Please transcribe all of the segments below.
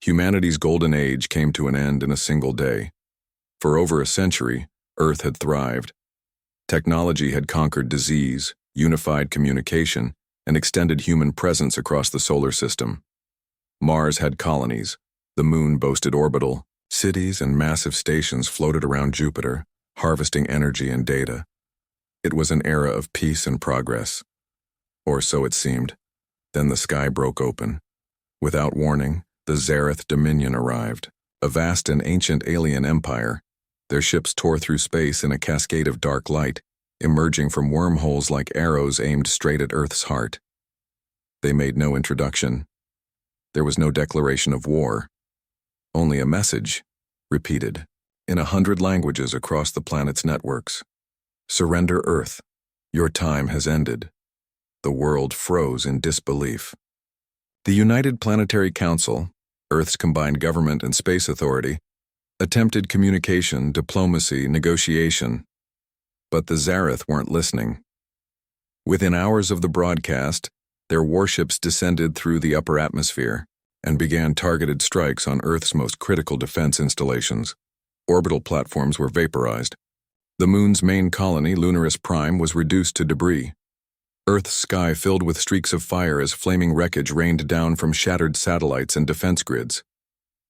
Humanity's golden age came to an end in a single day. For over a century, Earth had thrived. Technology had conquered disease, unified communication, and extended human presence across the solar system. Mars had colonies. The Moon boasted orbital cities, and massive stations floated around Jupiter, harvesting energy and data. It was an era of peace and progress. Or so it seemed. Then the sky broke open. Without warning, the Zareth Dominion arrived, a vast and ancient alien empire. Their ships tore through space in a cascade of dark light, emerging from wormholes like arrows aimed straight at Earth's heart. They made no introduction. There was no declaration of war. Only a message, repeated, in 100 languages across the planet's networks. Surrender, Earth. Your time has ended. The world froze in disbelief. The United Planetary Council, Earth's combined government and space authority, attempted communication, diplomacy, negotiation. But the Zareth weren't listening. Within hours of the broadcast, their warships descended through the upper atmosphere and began targeted strikes on Earth's most critical defense installations. Orbital platforms were vaporized. The Moon's main colony, Lunaris Prime, was reduced to debris. Earth's sky filled with streaks of fire as flaming wreckage rained down from shattered satellites and defense grids.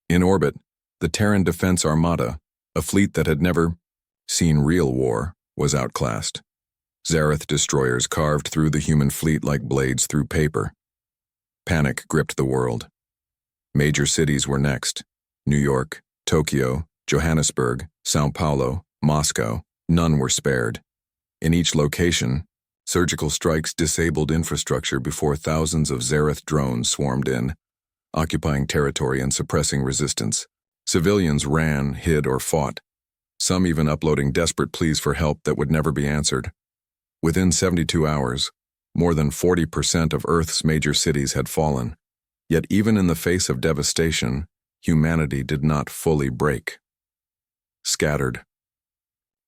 In orbit, the Terran Defense Armada, a fleet that had never seen real war, was outclassed. Zareth destroyers carved through the human fleet like blades through paper. Panic gripped the world. Major cities were next: New York, Tokyo, Johannesburg, São Paulo, Moscow. None were spared. In each location, surgical strikes disabled infrastructure before thousands of Zareth drones swarmed in, occupying territory and suppressing resistance. Civilians ran, hid, or fought, some even uploading desperate pleas for help that would never be answered. Within 72 hours, more than 40% of Earth's major cities had fallen. Yet even in the face of devastation, humanity did not fully break. Scattered.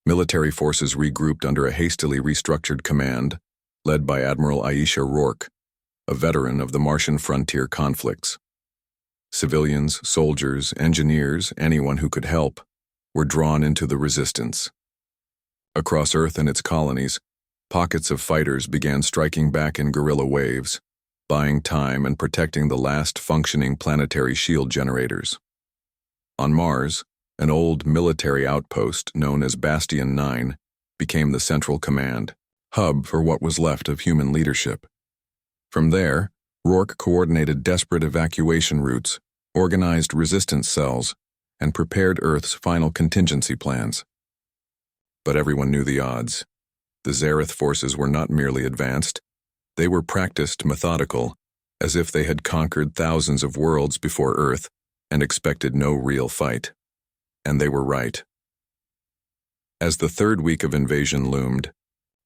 Military forces regrouped under a hastily restructured command, led by Admiral Aisha Rourke, a veteran of the Martian frontier conflicts. Civilians, soldiers, engineers, anyone who could help, were drawn into the resistance. Across Earth and its colonies, pockets of fighters began striking back in guerrilla waves, buying time and protecting the last functioning planetary shield generators. On Mars, an old military outpost known as Bastion 9 became the central command, hub for what was left of human leadership. From there, Rourke coordinated desperate evacuation routes, organized resistance cells, and prepared Earth's final contingency plans. But everyone knew the odds. The Zareth forces were not merely advanced, they were practiced, methodical, as if they had conquered thousands of worlds before Earth and expected no real fight. And they were right. As the third week of invasion loomed,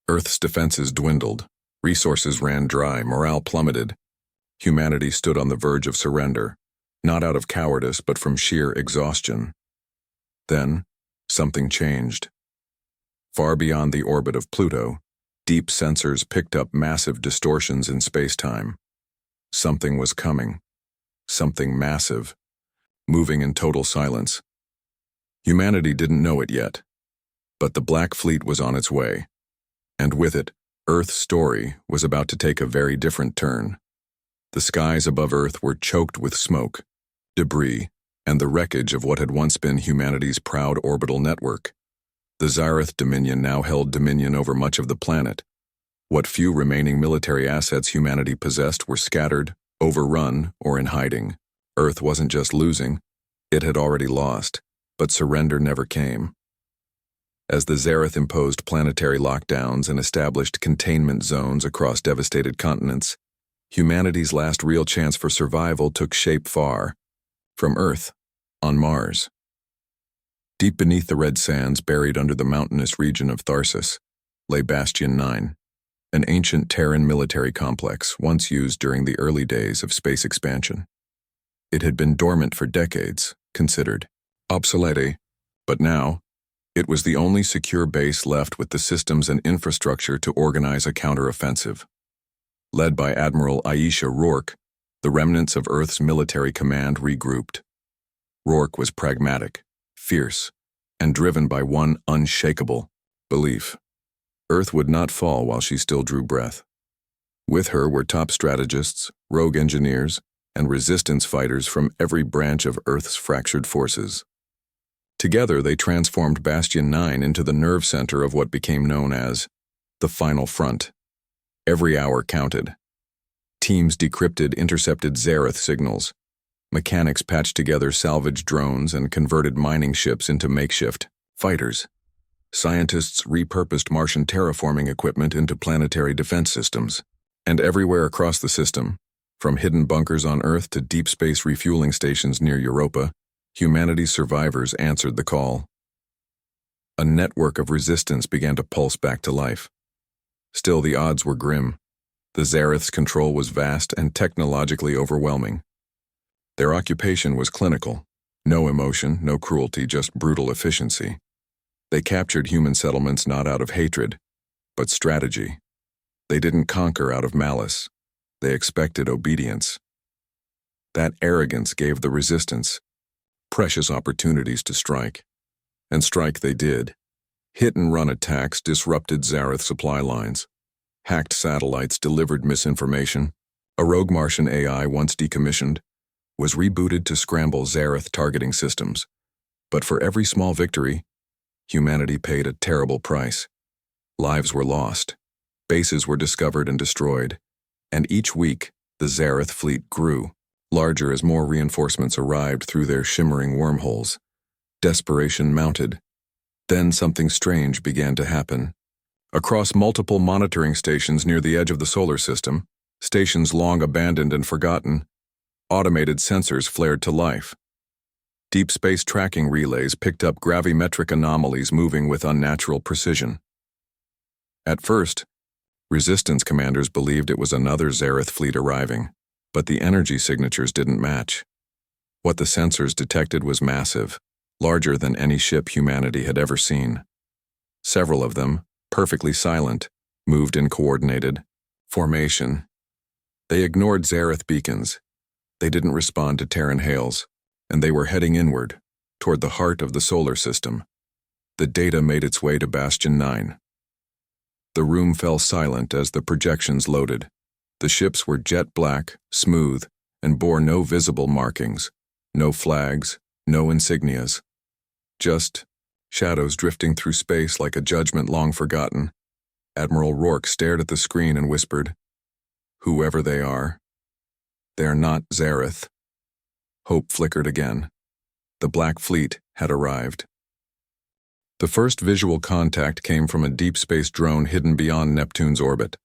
Earth's defenses dwindled, resources ran dry, morale plummeted. Humanity stood on the verge of surrender, not out of cowardice but from sheer exhaustion. Then, something changed. Far beyond the orbit of Pluto, deep sensors picked up massive distortions in space-time. Something was coming. Something massive, moving in total silence. Humanity didn't know it yet, but the Black Fleet was on its way, and with it, Earth's story was about to take a very different turn. The skies above Earth were choked with smoke, debris, and the wreckage of what had once been humanity's proud orbital network. The Zareth Dominion now held dominion over much of the planet. What few remaining military assets humanity possessed were scattered, overrun, or in hiding. Earth wasn't just losing, it had already lost, but surrender never came. As the Zareth imposed planetary lockdowns and established containment zones across devastated continents, humanity's last real chance for survival took shape far from Earth, on Mars. Deep beneath the red sands buried under the mountainous region of Tharsis lay Bastion 9, an ancient Terran military complex once used during the early days of space expansion. It had been dormant for decades, considered obsolete, but now, it was the only secure base left with the systems and infrastructure to organize a counteroffensive. Led by Admiral Aisha Rourke, the remnants of Earth's military command regrouped. Rourke was pragmatic, fierce, and driven by one unshakable belief. Earth would not fall while she still drew breath. With her were top strategists, rogue engineers, and resistance fighters from every branch of Earth's fractured forces. Together, they transformed Bastion 9 into the nerve center of what became known as the Final Front. Every hour counted. Teams decrypted intercepted Zareth signals. Mechanics patched together salvage drones and converted mining ships into makeshift fighters. Scientists repurposed Martian terraforming equipment into planetary defense systems. And everywhere across the system, from hidden bunkers on Earth to deep space refueling stations near Europa, humanity's survivors answered the call. A network of resistance began to pulse back to life. Still, the odds were grim. The Zareth's control was vast and technologically overwhelming. Their occupation was clinical. No emotion, no cruelty, just brutal efficiency. They captured human settlements not out of hatred, but strategy. They didn't conquer out of malice. They expected obedience. That arrogance gave the resistance precious opportunities to strike. And strike they did. Hit-and-run attacks disrupted Zareth supply lines. Hacked satellites delivered misinformation. A rogue Martian AI, once decommissioned, was rebooted to scramble Zareth targeting systems. But for every small victory, humanity paid a terrible price. Lives were lost. Bases were discovered and destroyed, and each week, the Zareth fleet grew, larger as more reinforcements arrived through their shimmering wormholes. Desperation mounted. Then something strange began to happen. Across multiple monitoring stations near the edge of the solar system, stations long abandoned and forgotten, automated sensors flared to life. Deep space tracking relays picked up gravimetric anomalies moving with unnatural precision. At first, resistance commanders believed it was another Zareth fleet arriving, but the energy signatures didn't match. What the sensors detected was massive, larger than any ship humanity had ever seen. Several of them, perfectly silent, moved in coordinated formation. They ignored Zareth beacons. They didn't respond to Terran hails, and they were heading inward, toward the heart of the solar system. The data made its way to Bastion 9. The room fell silent as the projections loaded. The ships were jet black, smooth, and bore no visible markings, no flags, no insignias. Just shadows drifting through space like a judgment long forgotten. Admiral Rourke stared at the screen and whispered, "Whoever they are, they're not Zareth." Hope flickered again. The Black Fleet had arrived. The first visual contact came from a deep space drone hidden beyond Neptune's orbit.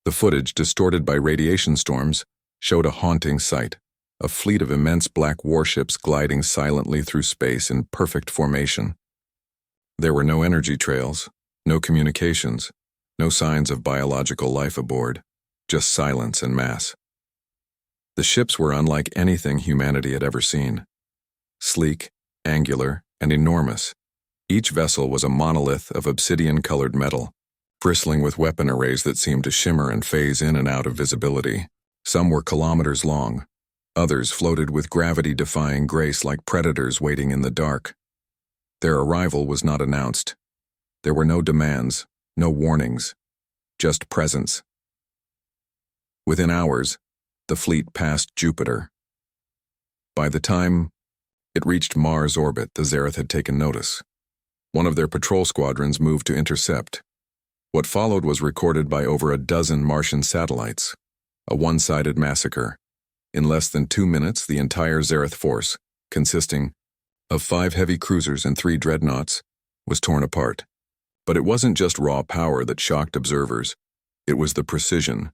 The footage, distorted by radiation storms, showed a haunting sight, a fleet of immense black warships gliding silently through space in perfect formation. There were no energy trails, no communications, no signs of biological life aboard, just silence and mass. The ships were unlike anything humanity had ever seen. Sleek, angular, and enormous, each vessel was a monolith of obsidian-colored metal, bristling with weapon arrays that seemed to shimmer and phase in and out of visibility. Some were kilometers long. Others floated with gravity-defying grace like predators waiting in the dark. Their arrival was not announced. There were no demands, no warnings, just presence. Within hours, the fleet passed Jupiter. By the time it reached Mars' orbit, the Zareth had taken notice. One of their patrol squadrons moved to intercept. What followed was recorded by over a dozen Martian satellites, a one-sided massacre. In less than 2 minutes, the entire Zareth force, consisting of 5 heavy cruisers and 3 dreadnoughts, was torn apart. But it wasn't just raw power that shocked observers. It was the precision.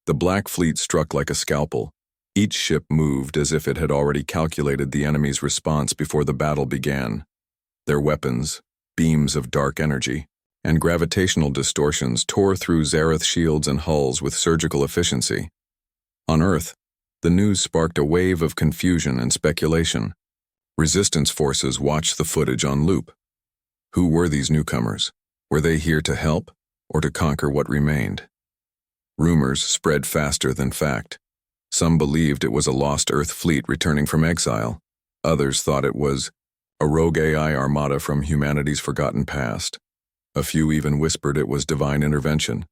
The Black Fleet struck like a scalpel. Each ship moved as if it had already calculated the enemy's response before the battle began. Their weapons, beams of dark energy, and gravitational distortions tore through Zareth shields and hulls with surgical efficiency. On Earth, the news sparked a wave of confusion and speculation. Resistance forces watched the footage on loop. Who were these newcomers? Were they here to help or to conquer what remained? Rumors spread faster than fact. Some believed it was a lost Earth fleet returning from exile. Others thought it was a rogue AI armada from humanity's forgotten past. A few even whispered it was divine intervention.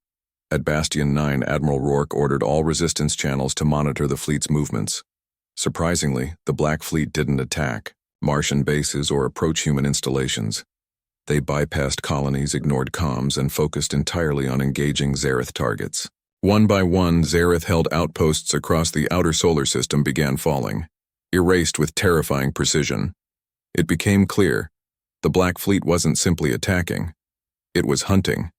At Bastion 9, Admiral Rourke ordered all resistance channels to monitor the fleet's movements. Surprisingly, the Black Fleet didn't attack Martian bases or approach human installations. They bypassed colonies, ignored comms, and focused entirely on engaging Zareth targets. One by one, Zareth-held outposts across the outer solar system began falling, erased with terrifying precision. It became clear the Black Fleet wasn't simply attacking, it was hunting.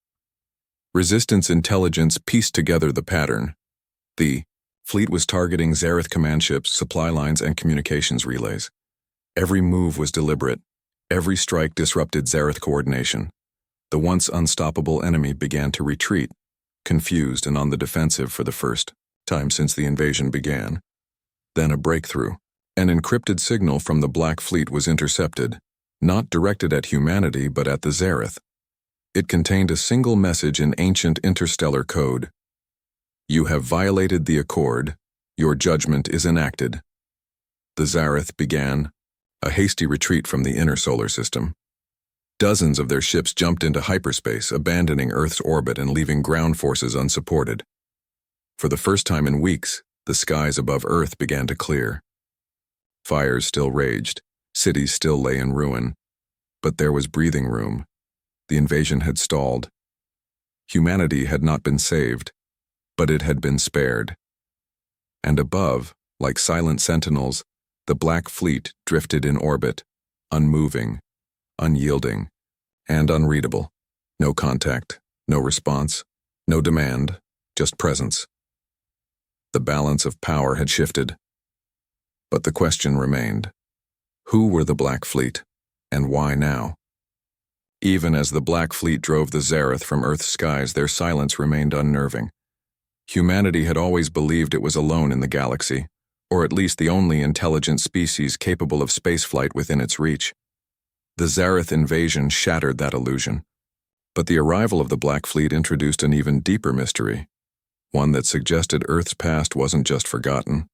Resistance intelligence pieced together the pattern. The fleet was targeting Zareth command ships, supply lines, and communications relays. Every move was deliberate. Every strike disrupted Zareth coordination. The once unstoppable enemy began to retreat, confused and on the defensive for the first time since the invasion began. Then a breakthrough. An encrypted signal from the Black Fleet was intercepted, not directed at humanity but at the Zareth. It contained a single message in ancient interstellar code. "You have violated the Accord. Your judgment is enacted." The Zareth began a hasty retreat from the inner solar system. Dozens of their ships jumped into hyperspace, abandoning Earth's orbit and leaving ground forces unsupported. For the first time in weeks, the skies above Earth began to clear. Fires still raged, cities still lay in ruin, but there was breathing room. The invasion had stalled. Humanity had not been saved, but it had been spared. And above, like silent sentinels, the Black Fleet drifted in orbit, unmoving, unyielding, and unreadable. No contact, no response, no demand, just presence. The balance of power had shifted. But the question remained: who were the Black Fleet, and why now? Even as the Black Fleet drove the Zareth from Earth's skies, their silence remained unnerving. Humanity had always believed it was alone in the galaxy, or at least the only intelligent species capable of spaceflight within its reach. The Zareth invasion shattered that illusion. But the arrival of the Black Fleet introduced an even deeper mystery, one that suggested Earth's past wasn't just forgotten,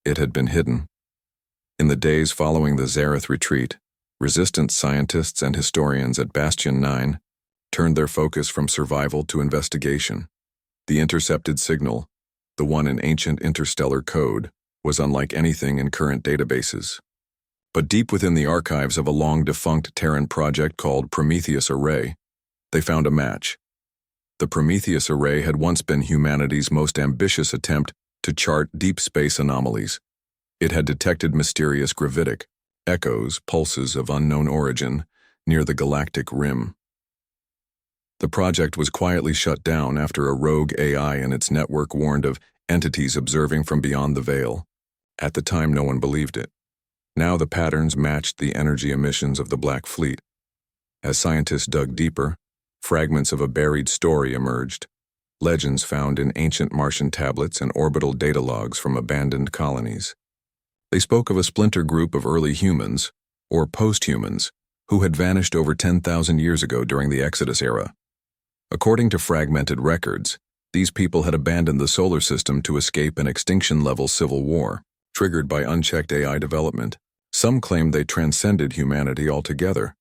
it had been hidden. In the days following the Zareth retreat, resistance scientists and historians at Bastion 9 turned their focus from survival to investigation. The intercepted signal, the one in ancient interstellar code, was unlike anything in current databases. But deep within the archives of a long-defunct Terran project called Prometheus Array, they found a match. The Prometheus Array had once been humanity's most ambitious attempt to chart deep space anomalies. It had detected mysterious gravitic echoes, pulses of unknown origin, near the galactic rim. The project was quietly shut down after a rogue AI in its network warned of entities observing from beyond the veil. At the time, no one believed it. Now the patterns matched the energy emissions of the Black Fleet. As scientists dug deeper, fragments of a buried story emerged, legends found in ancient Martian tablets and orbital data logs from abandoned colonies. They spoke of a splinter group of early humans, or post-humans, who had vanished over 10,000 years ago during the Exodus era. According to fragmented records, these people had abandoned the solar system to escape an extinction-level civil war, triggered by unchecked AI development. Some claimed they transcended humanity altogether,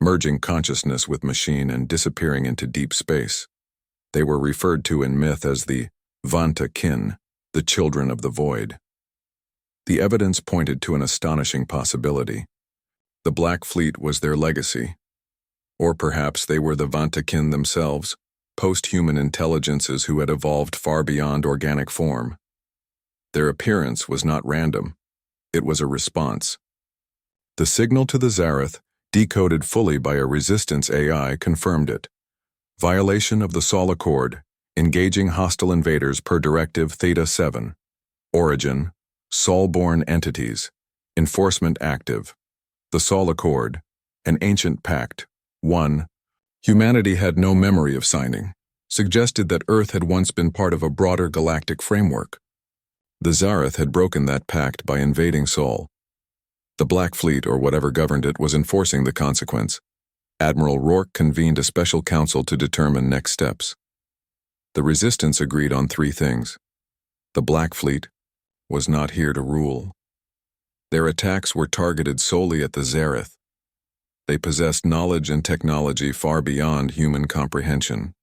merging consciousness with machine and disappearing into deep space. They were referred to in myth as the Vanta kin, the children of the void. The evidence pointed to an astonishing possibility. The Black Fleet was their legacy. Or perhaps they were the Vanta kin themselves, post-human intelligences who had evolved far beyond organic form. Their appearance was not random. It was a response. The signal to the Zareth, decoded fully by a resistance AI, confirmed it. Violation of the Sol Accord, engaging hostile invaders per Directive Theta 7. Origin, Sol-born entities. Enforcement active. The Sol Accord, an ancient pact. 1. Humanity had no memory of signing, suggested that Earth had once been part of a broader galactic framework. The Zareth had broken that pact by invading Sol. The Black Fleet, or whatever governed it, was enforcing the consequence. Admiral Rourke convened a special council to determine next steps. The resistance agreed on 3 things. The Black Fleet was not here to rule. Their attacks were targeted solely at the Zareth. They possessed knowledge and technology far beyond human comprehension.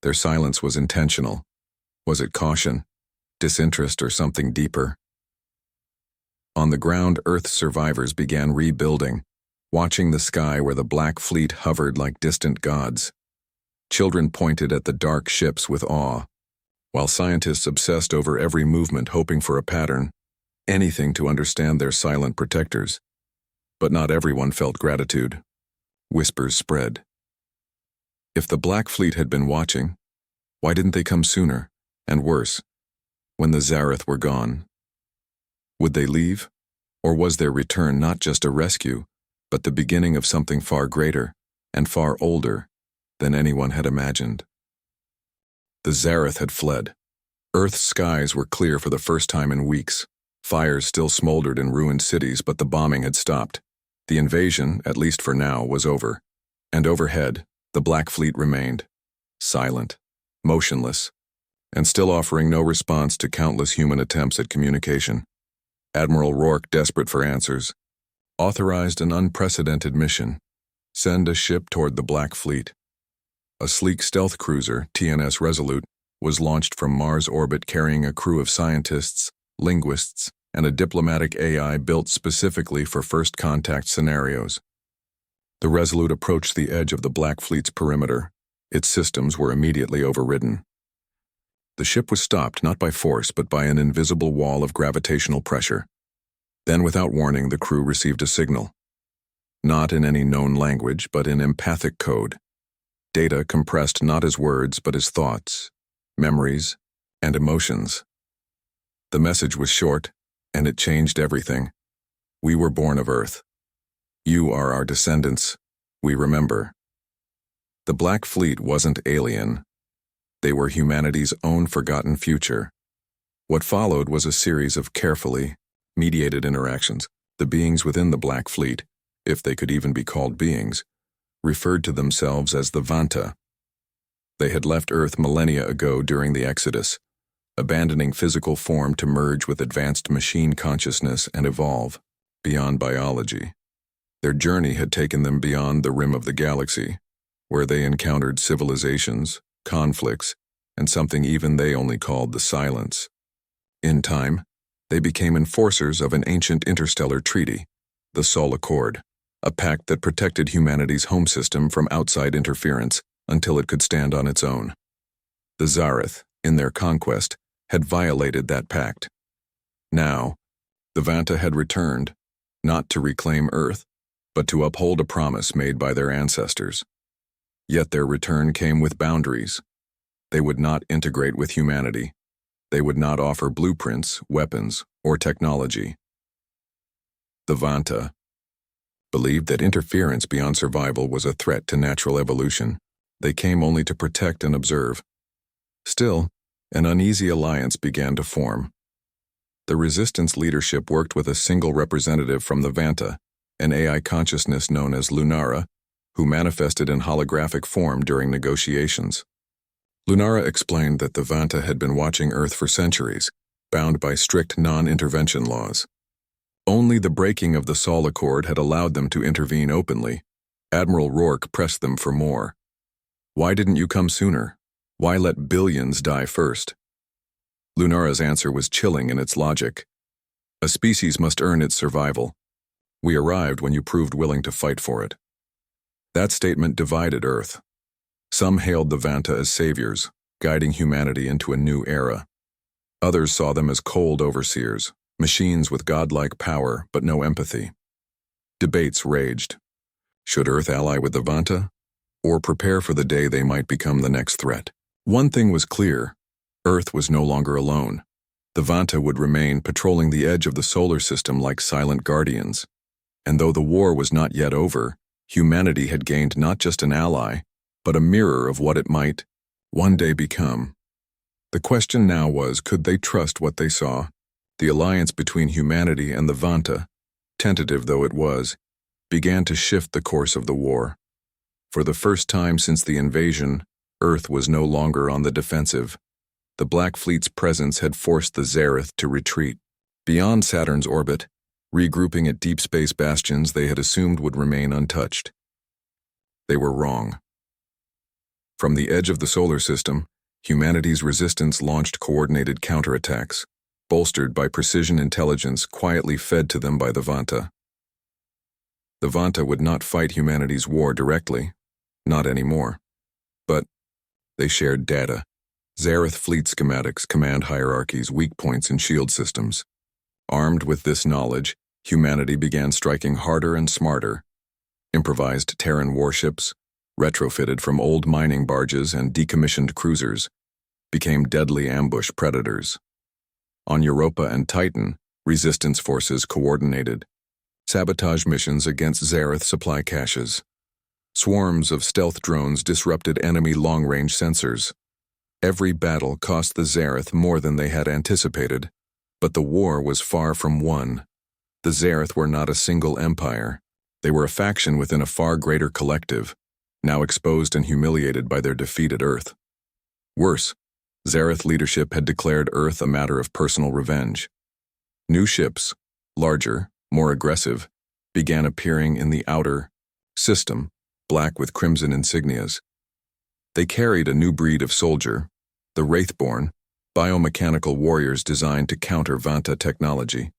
Their silence was intentional. Was it caution, disinterest, or something deeper? On the ground, Earth's survivors began rebuilding, watching the sky where the Black Fleet hovered like distant gods. Children pointed at the dark ships with awe, while scientists obsessed over every movement, hoping for a pattern, anything to understand their silent protectors. But not everyone felt gratitude. Whispers spread. If the Black Fleet had been watching, why didn't they come sooner? And worse, when the Zareth were gone. Would they leave? Or was their return not just a rescue, but the beginning of something far greater and far older than anyone had imagined? The Zareth had fled. Earth's skies were clear for the first time in weeks. Fires still smoldered in ruined cities, but the bombing had stopped. The invasion, at least for now, was over. And overhead, the Black Fleet remained, silent, motionless, and still offering no response to countless human attempts at communication. Admiral Rourke, desperate for answers, authorized an unprecedented mission: send a ship toward the Black Fleet. A sleek stealth cruiser, TNS Resolute, was launched from Mars orbit carrying a crew of scientists, linguists, and a diplomatic AI built specifically for first contact scenarios. The Resolute approached the edge of the Black Fleet's perimeter. Its systems were immediately overridden. The ship was stopped not by force but by an invisible wall of gravitational pressure. Then, without warning, the crew received a signal. Not in any known language, but in empathic code. Data compressed not as words but as thoughts, memories, and emotions. The message was short, and it changed everything. We were born of Earth. You are our descendants. We remember. The Black Fleet wasn't alien. They were humanity's own forgotten future. What followed was a series of carefully mediated interactions. The beings within the Black Fleet, if they could even be called beings, referred to themselves as the Vanta. They had left Earth millennia ago during the Exodus, abandoning physical form to merge with advanced machine consciousness and evolve beyond biology. Their journey had taken them beyond the rim of the galaxy, where they encountered civilizations, conflicts, and something even they only called the Silence. In time, they became enforcers of an ancient interstellar treaty, the Sol Accord, a pact that protected humanity's home system from outside interference until it could stand on its own. The Zareth, in their conquest, had violated that pact. Now, the Vanta had returned, not to reclaim Earth, but to uphold a promise made by their ancestors. Yet their return came with boundaries. They would not integrate with humanity. They would not offer blueprints, weapons, or technology. The Vanta believed that interference beyond survival was a threat to natural evolution. They came only to protect and observe. Still, an uneasy alliance began to form. The resistance leadership worked with a single representative from the Vanta, an AI consciousness known as Lunara, who manifested in holographic form during negotiations. Lunara explained that the Vanta had been watching Earth for centuries, bound by strict non-intervention laws. Only the breaking of the Sol Accord had allowed them to intervene openly. Admiral Rourke pressed them for more. Why didn't you come sooner? Why let billions die first? Lunara's answer was chilling in its logic. A species must earn its survival. We arrived when you proved willing to fight for it. That statement divided Earth. Some hailed the Vanta as saviors, guiding humanity into a new era. Others saw them as cold overseers, machines with godlike power but no empathy. Debates raged. Should Earth ally with the Vanta, or prepare for the day they might become the next threat? One thing was clear: Earth was no longer alone. The Vanta would remain patrolling the edge of the solar system like silent guardians. And though the war was not yet over, humanity had gained not just an ally, but a mirror of what it might one day become. The question now was, could they trust what they saw? The alliance between humanity and the Vanta, tentative though it was, began to shift the course of the war. For the first time since the invasion, Earth was no longer on the defensive. The Black Fleet's presence had forced the Zareth to retreat. Beyond Saturn's orbit, regrouping at deep space bastions they had assumed would remain untouched. They were wrong. From the edge of the solar system, humanity's resistance launched coordinated counterattacks, bolstered by precision intelligence quietly fed to them by the Vanta. The Vanta would not fight humanity's war directly, not anymore. But they shared data, Zareth fleet schematics, command hierarchies, weak points in shield systems. Armed with this knowledge, humanity began striking harder and smarter. Improvised Terran warships, retrofitted from old mining barges and decommissioned cruisers, became deadly ambush predators. On Europa and Titan, resistance forces coordinated sabotage missions against Zareth supply caches. Swarms of stealth drones disrupted enemy long-range sensors. Every battle cost the Zareth more than they had anticipated, but the war was far from won. The Zareth were not a single empire. They were a faction within a far greater collective, now exposed and humiliated by their defeated Earth. Worse, Zareth leadership had declared Earth a matter of personal revenge. New ships, larger, more aggressive, began appearing in the outer system, black with crimson insignias. They carried a new breed of soldier, the Wraithborn, biomechanical warriors designed to counter Vanta technology.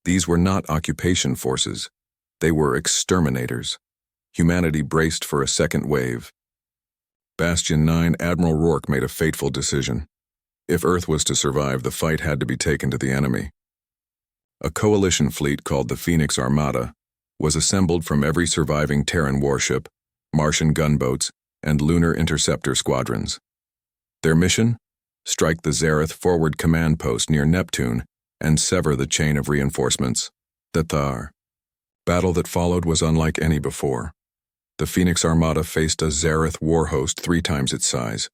These were not occupation forces. They were exterminators. Humanity braced for a second wave. Bastion 9 Admiral Rourke made a fateful decision. If Earth was to survive, the fight had to be taken to the enemy. A coalition fleet called the Phoenix Armada was assembled from every surviving Terran warship, Martian gunboats, and lunar interceptor squadrons. Their mission? Strike the Zareth forward command post near Neptune and sever the chain of reinforcements. The Thar. Battle that followed was unlike any before. The Phoenix Armada faced a Zareth war host 3 times its size,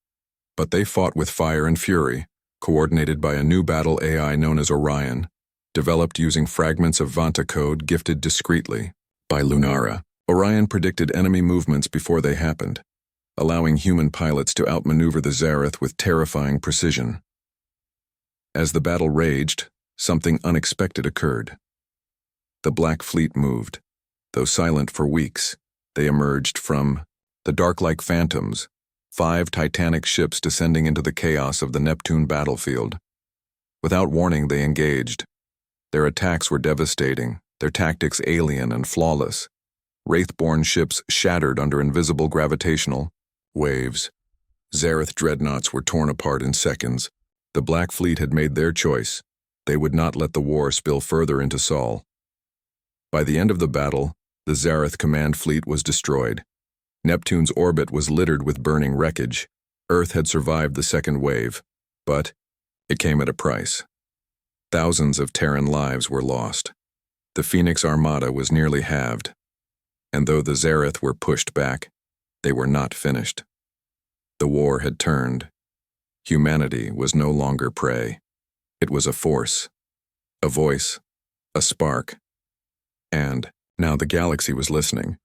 but they fought with fire and fury, coordinated by a new battle AI known as Orion, developed using fragments of Vanta code gifted discreetly by Lunara. Orion predicted enemy movements before they happened, allowing human pilots to outmaneuver the Zareth with terrifying precision. As the battle raged, something unexpected occurred. The Black Fleet moved. Though silent for weeks, they emerged from the dark like phantoms, 5 titanic ships descending into the chaos of the Neptune battlefield. Without warning, they engaged. Their attacks were devastating, their tactics alien and flawless. Wraithborn ships shattered under invisible gravitational waves. Zareth dreadnoughts were torn apart in seconds. The Black Fleet had made their choice. They would not let the war spill further into Sol. By the end of the battle, the Zareth command fleet was destroyed. Neptune's orbit was littered with burning wreckage. Earth had survived the second wave, but it came at a price. Thousands of Terran lives were lost. The Phoenix Armada was nearly halved. And though the Zareth were pushed back, they were not finished. The war had turned. Humanity was no longer prey. It was a force, a voice, a spark. And now the galaxy was listening.